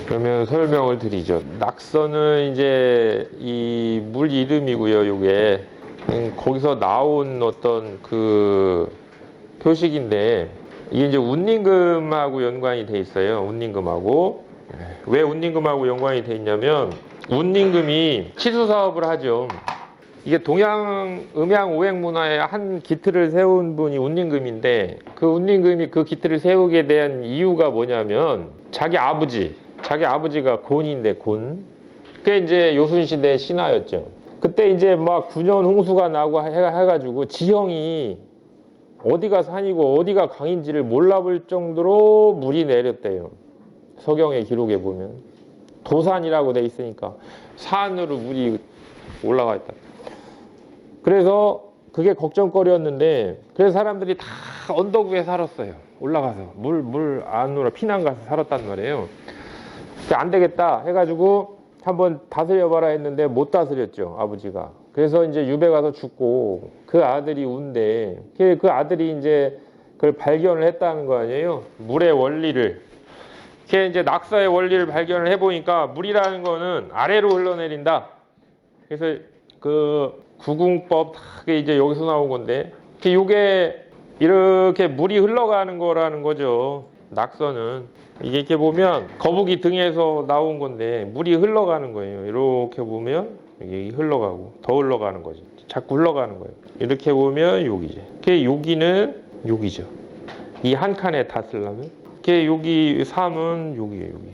그러면 설명을 드리죠. 낙서는 이제 이 물 이름이고요. 요게 거기서 나온 어떤 그 표식인데 이게 이제 운임금하고 연관이 돼 있어요. 운임금하고. 왜 운임금하고 연관이 돼 있냐면 운임금이 치수 사업을 하죠. 이게 동양 음양 오행 문화의 한 기틀을 세운 분이 운임금인데 그 운임금이 그 기틀을 세우게 된 이유가 뭐냐면 자기 아버지가 곤인데 곤. 그게 이제 요순시대 신하였죠. 그때 이제 막 9년 홍수가 나고 해가지고 지형이 어디가 산이고 어디가 강인지를 몰라볼 정도로 물이 내렸대요. 서경의 기록에 보면 도산이라고 돼 있으니까 산으로 물이 올라가 있다. 그래서 그게 걱정거리였는데 그래서 사람들이 다 언덕 위에 살았어요. 올라가서 물 안으로 피난 가서 살았단 말이에요. 안 되겠다 해가지고 한번 다스려봐라 했는데 못 다스렸죠, 아버지가. 그래서 이제 유배 가서 죽고 그 아들이 운데 그 아들이 이제 그걸 발견을 했다는 거 아니에요. 물의 원리를. 그게 이제 낙서의 원리를 발견을 해보니까 물이라는 거는 아래로 흘러내린다. 그래서 그 구궁법 그게 이제 여기서 나온 건데 이게 이렇게 물이 흘러가는 거라는 거죠. 낙서는. 이게 이렇게 보면 거북이 등에서 나온 건데 물이 흘러가는 거예요. 이렇게 보면 이게 흘러가고 더 흘러가는 거지. 자꾸 흘러가는 거예요. 이렇게 보면 여기죠. 여기는 여기죠. 이 한 칸에 다 쓰려면. 여기 3은 여기예요. 여기.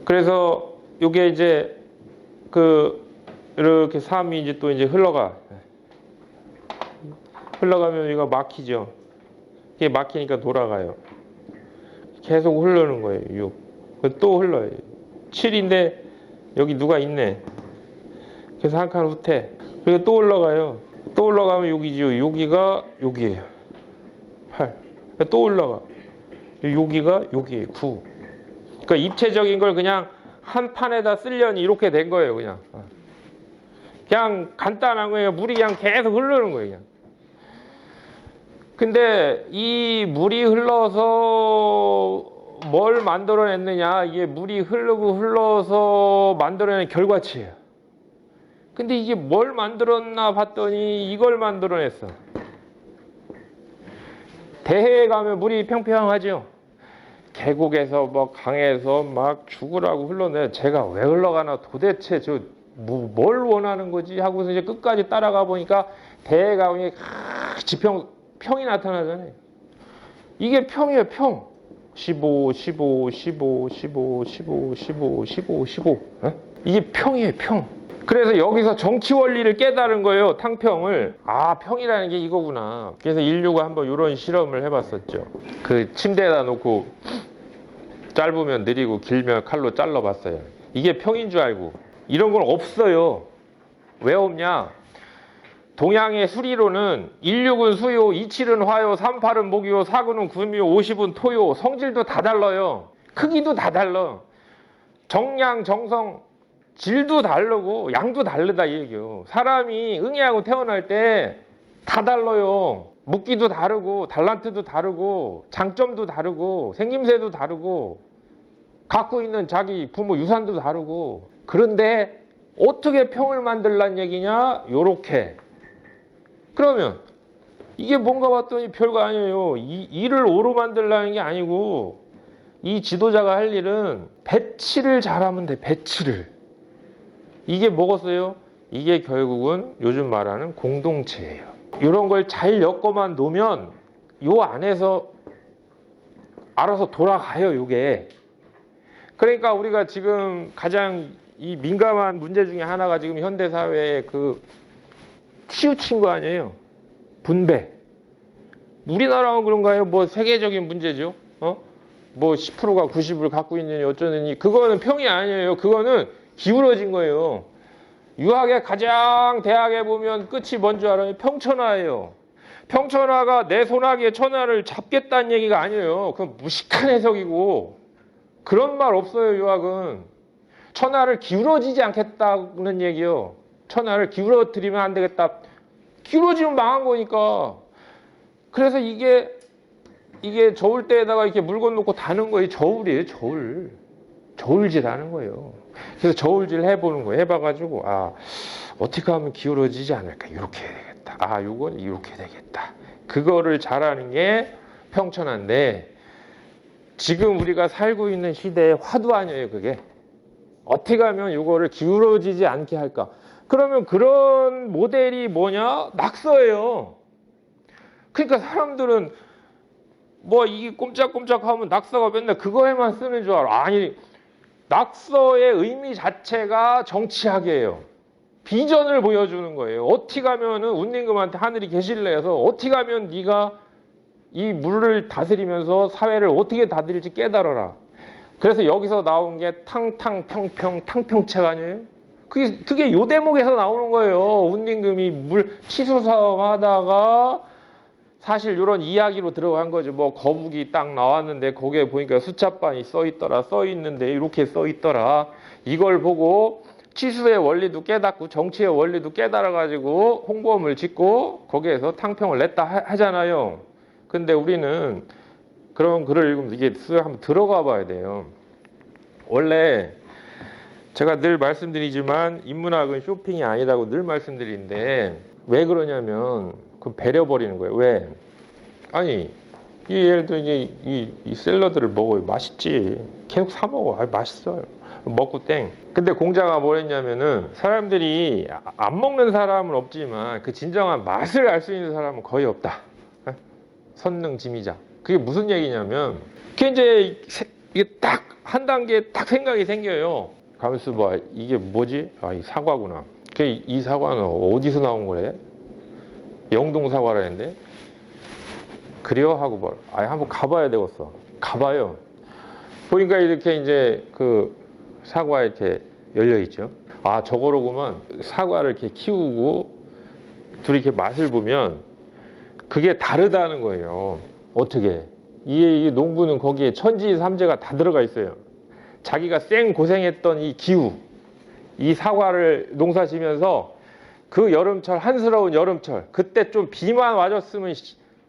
그래서 이게 이제 이렇게 3이 이제 또 이제 흘러가면 여기가 막히죠. 이게 막히니까 돌아가요. 계속 흐르는 거예요. 6. 또 흘러요. 7인데 여기 누가 있네. 그래서 한 칸 후퇴. 그리고 또 올라가요. 또 올라가면 여기죠. 여기가 여기예요. 8. 또 올라가. 여기가 여기예요. 9. 그러니까 입체적인 걸 그냥 한 판에다 쓰려니 이렇게 된 거예요. 그냥 간단한 거예요. 물이 그냥 계속 흐르는 거예요. 그냥. 근데 이 물이 흘러서 뭘 만들어냈느냐, 이게 물이 흘러서 만들어낸 결과치예요. 근데 이게 뭘 만들었나 봤더니 이걸 만들어냈어. 대해에 가면 물이 평평하죠. 계곡에서 뭐 강에서 막 죽으라고 흘러내. 제가 왜 흘러가나 도대체 뭘 원하는 거지 하고서 이제 끝까지 따라가 보니까 대해 가보니 평이 나타나잖아요. 이게 평이에요, 평. 15, 15, 15, 15, 15, 15, 15, 15. 이게 평이에요, 평. 그래서 여기서 정치 원리를 깨달은 거예요, 탕평을. 아, 평이라는 게 이거구나. 그래서 인류가 한번 이런 실험을 해봤었죠. 그 침대에다 놓고 짧으면 느리고 길면 칼로 잘라봤어요. 이게 평인 줄 알고. 이런 건 없어요. 왜 없냐? 동양의 수리로는 16은 수요, 27은 화요, 38은 목요, 49는 금요, 50은 토요. 성질도 다 달라요. 크기도 다 달라. 정량, 정성, 질도 다르고 양도 다르다 이 얘기요. 사람이 응애하고 태어날 때 다 달라요. 묵기도 다르고 달란트도 다르고 장점도 다르고 생김새도 다르고 갖고 있는 자기 부모 유산도 다르고. 그런데 어떻게 평을 만들란 얘기냐? 요렇게. 그러면 이게 뭔가 봤더니 별거 아니에요. 이 일을 오로 만들라는 게 아니고 이 지도자가 할 일은 배치를 잘하면 돼. 배치를. 이게 뭐겠어요? 이게 결국은 요즘 말하는 공동체예요. 이런 걸 잘 엮어만 놓으면 요 안에서 알아서 돌아가요. 요게. 그러니까 우리가 지금 가장 이 민감한 문제 중에 하나가 지금 현대사회에 치우친 거 아니에요. 분배. 우리나라만 그런가요? 뭐 세계적인 문제죠. 뭐 10%가 90을 갖고 있느니 어쩌느니. 그거는 평이 아니에요. 그거는 기울어진 거예요. 유학의 가장 대학에 보면 끝이 뭔지 알아요? 평천하예요. 평천하가 내 손아귀에 천하를 잡겠다는 얘기가 아니에요. 그건 무식한 해석이고 그런 말 없어요. 유학은. 천하를 기울어지지 않겠다는 얘기요. 천하를 기울어뜨리면 안 되겠다. 기울어지면 망한 거니까. 그래서 이게 이게 저울대에다가 이렇게 물건 놓고 다는 거예요. 저울이에요, 저울. 저울질 하는 거예요. 그래서 저울질 해보는 거예요. 해봐가지고, 아, 어떻게 하면 기울어지지 않을까? 이렇게 해야 되겠다. 아, 이건 이렇게 되겠다. 그거를 잘하는 게 평천한데, 지금 우리가 살고 있는 시대의 화두 아니에요, 그게. 어떻게 하면 이거를 기울어지지 않게 할까? 그러면 그런 모델이 뭐냐? 낙서예요. 그러니까 사람들은 뭐 이게 꼼짝꼼짝 하면 낙서가 맨날 그거에만 쓰는 줄 알아. 아니, 낙서의 의미 자체가 정치학이에요. 비전을 보여주는 거예요. 어떻게 하면은 운님금한테 하늘이 계실래 해서 어떻게 하면 네가 이 물을 다스리면서 사회를 어떻게 다스릴지 깨달아라. 그래서 여기서 나온 게 탕탕평평 탕평책 아니에요? 그게 요 대목에서 나오는 거예요. 운님금이 물 치수사업 하다가 사실 이런 이야기로 들어간 거죠. 뭐 거북이 딱 나왔는데 거기에 보니까 수첩반이 써 있더라. 써 있는데 이렇게 써 있더라. 이걸 보고 치수의 원리도 깨닫고 정치의 원리도 깨달아 가지고 홍보물을 짓고 거기에서 탕평을 냈다 하잖아요. 근데 우리는 그런 글을 읽으면 이게 한번 들어가 봐야 돼요. 원래 제가 늘 말씀드리지만 인문학은 쇼핑이 아니라고 늘 말씀드리는데 왜 그러냐면 그 배려버리는 거예요. 왜? 아니, 예를 들어 이제 이 샐러드를 먹어요. 맛있지. 계속 사 먹어. 아, 맛있어요. 먹고 땡. 근데 공자가 뭘 했냐면은 사람들이 안 먹는 사람은 없지만 그 진정한 맛을 알 수 있는 사람은 거의 없다. 선능지미자. 그게 무슨 얘기냐면 그게 이제 이게 딱 한 단계 딱 생각이 생겨요. 가만있어 봐. 이게 뭐지? 아, 이 사과구나. 이 사과는 어디서 나온 거래? 영동 사과라는데. 그래요? 하고 뭘. 아, 한번 가봐야 되겠어. 가봐요. 보니까 이렇게 이제 그 사과 이렇게 열려 있죠. 아, 저거로구만. 사과를 이렇게 키우고 둘이 이렇게 맛을 보면 그게 다르다는 거예요. 어떻게? 이 농부는 거기에 천지삼재가 다 들어가 있어요. 자기가 생 고생했던 이 기후, 이 사과를 농사 지면서 그 여름철, 한스러운 여름철, 그때 좀 비만 와줬으면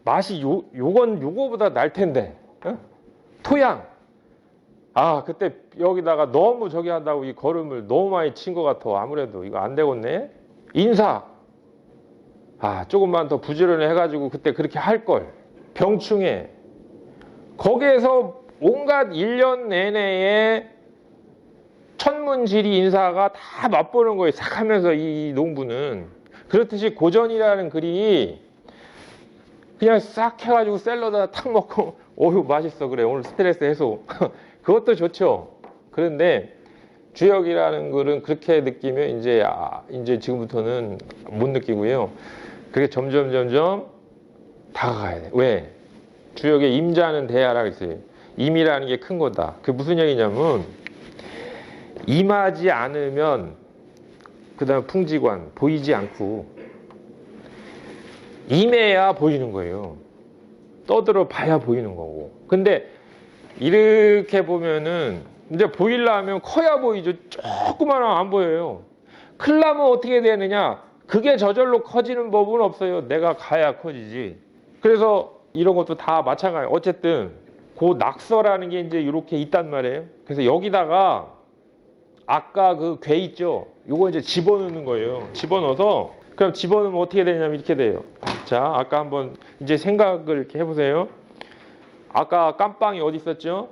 맛이 요거보다 날 텐데. 어? 토양. 아, 그때 여기다가 너무 저기 한다고 이 거름을 너무 많이 친 것 같아. 아무래도 이거 안 되겠네. 인사. 아, 조금만 더 부지런히 해가지고 그때 그렇게 할 걸. 병충해. 거기에서 온갖 1년 내내의 천문지리 인사가 다 맛보는 거예요. 싹 하면서 이 농부는. 그렇듯이 고전이라는 글이 그냥 싹 해가지고 샐러드 탁 먹고 어휴 맛있어 그래 오늘 스트레스 해소 그것도 좋죠. 그런데 주역이라는 글은 그렇게 느끼면 이제 지금부터는 못 느끼고요. 그게 점점 다가가야 돼. 왜? 주역에 임자는 대하라고 있어요. 임이라는 게 큰 거다. 그게 무슨 얘기냐면 임하지 않으면 그 다음에 풍지관 보이지 않고 임해야 보이는 거예요. 떠들어 봐야 보이는 거고. 근데 이렇게 보면은 이제 보이려면 커야 보이죠. 조그만 하면 안 보여요. 클라면 어떻게 되느냐? 그게 저절로 커지는 법은 없어요. 내가 가야 커지지. 그래서 이런 것도 다 마찬가지예요. 어쨌든 그 낙서라는 게 이제 이렇게 있단 말이에요. 그래서 여기다가 아까 그 괴 있죠? 요거 이제 집어넣는 거예요. 집어넣어서 그럼 집어넣으면 어떻게 되냐면 이렇게 돼요. 자, 아까 한번 이제 생각을 이렇게 해보세요. 아까 깜빵이 어디 있었죠?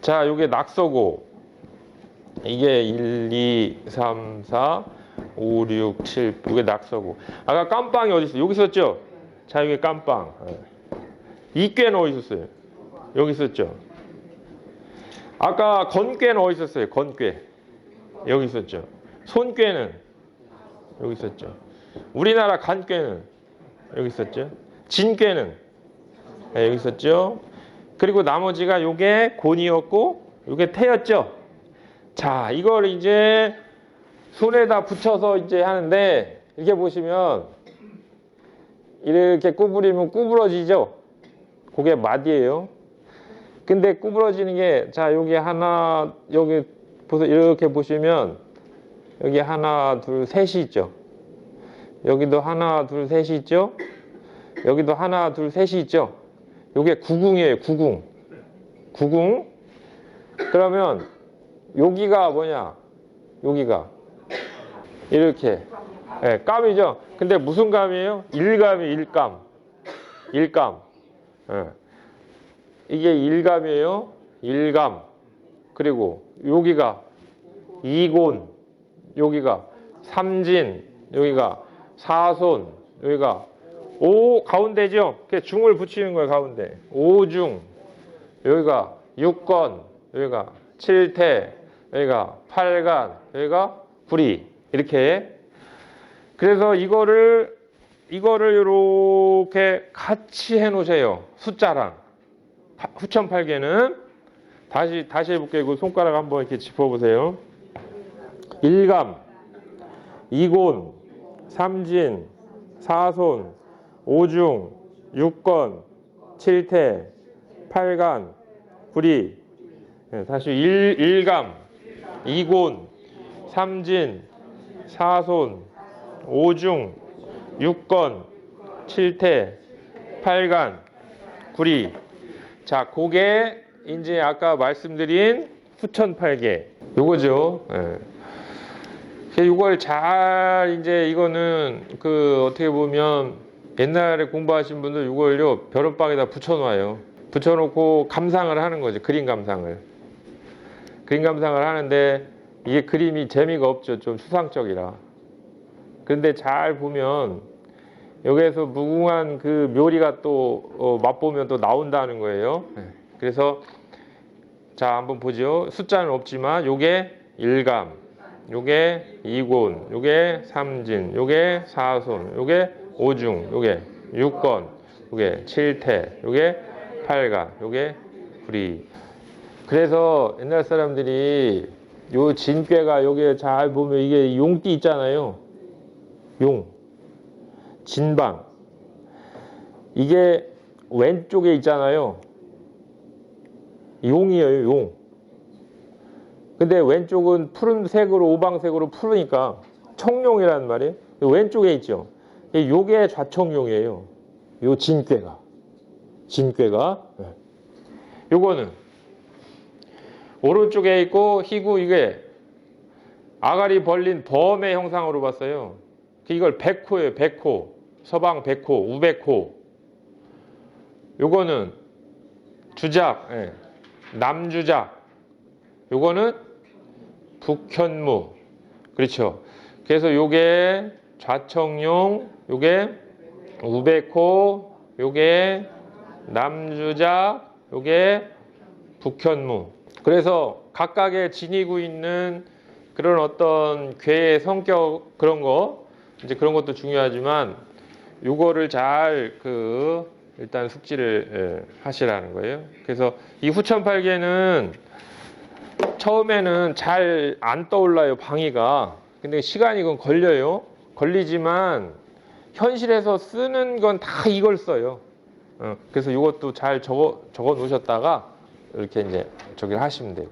자, 요게 낙서고 이게 1, 2, 3, 4, 5, 6, 7 요게 낙서고 아까 깜빵이 어디 있어요? 여기 있었죠? 자, 여기 깜빵. 이 꾀는 어디 있었어요? 여기 있었죠? 아까 건꾀는 어디 있었어요? 건꾀. 여기 있었죠? 손꾀는 여기 있었죠? 우리나라 간꾀는 여기 있었죠? 진꾀는 여기 있었죠? 그리고 나머지가 요게 곤이었고 요게 태였죠? 자, 이걸 이제 손에다 붙여서 이제 하는데 이렇게 보시면 이렇게 구부리면 구부러지죠? 그게 마디예요. 근데 구부러지는 게 자, 여기 하나 여기 보세요. 이렇게 보시면 여기 하나 둘 셋이 있죠. 여기도 하나 둘 셋이 있죠. 여기도 하나, 둘, 셋이 있죠. 요게 구궁이에요. 구궁. 구궁. 그러면 여기가 뭐냐? 여기가 이렇게 감이죠. 근데 무슨 감이에요? 일감이 일감. 일감. 이게 일감이에요. 일감. 그리고 여기가 이곤. 여기가 삼진. 여기가 사손. 여기가 오 가운데죠. 중을 붙이는 거예요. 가운데. 오중. 여기가 육건. 여기가 칠태. 여기가 팔간. 여기가 구리. 이렇게. 그래서 이거를 이렇게 같이 해 놓으세요. 숫자랑. 후천팔계는 다시 해볼게요. 이거 손가락 한번 이렇게 짚어보세요. 일감, 이곤, 삼진, 사손, 오중, 육건, 칠태, 팔간, 구리. 다시 일감, 이곤, 삼진, 사손, 오중, 육건, 칠태, 팔간, 구리. 자, 그게 이제 아까 말씀드린 후천팔계 요거죠. 이걸 잘 이제 이거는 어떻게 보면 옛날에 공부하신 분들 이걸요 벼른방에다 붙여놔요. 붙여놓고 감상을 하는 거죠. 그림 감상을 하는데 이게 그림이 재미가 없죠. 좀 추상적이라. 그런데 잘 보면 여기에서 무궁한 그 묘리가 또 맛보면 또 나온다는 거예요. 그래서 자 한번 보죠. 숫자는 없지만 요게 일감, 요게 이곤, 요게 삼진, 요게 사손, 요게 오중, 요게 육건, 요게 칠태, 요게 팔간, 요게 구리. 그래서 옛날 사람들이 요 진꾀가 요게 잘 보면 이게 용띠 있잖아요. 용. 진방. 이게 왼쪽에 있잖아요. 용이에요, 용. 근데 왼쪽은 푸른색으로, 오방색으로 푸르니까 청룡이라는 말이에요. 왼쪽에 있죠. 요게 좌청룡이에요. 요 진꾀가. 요거는 오른쪽에 있고 희구 이게 아가리 벌린 범의 형상으로 봤어요. 이걸 백호예요. 백호. 서방 백호, 우백호. 요거는 주작, 남주작. 요거는 북현무. 그렇죠. 그래서 요게 좌청룡, 요게 우백호, 요게 남주작, 요게 북현무. 그래서 각각의 지니고 있는 그런 어떤 괴의 성격 그런 거 이제 그런 것도 중요하지만 요거를 잘 일단 숙지를 하시라는 거예요. 그래서 이 후천팔계는 처음에는 잘 안 떠올라요, 방위가. 근데 시간이 이건 걸려요. 걸리지만 현실에서 쓰는 건 다 이걸 써요. 그래서 이것도 잘 적어 놓으셨다가 이렇게 이제 저기를 하시면 돼요.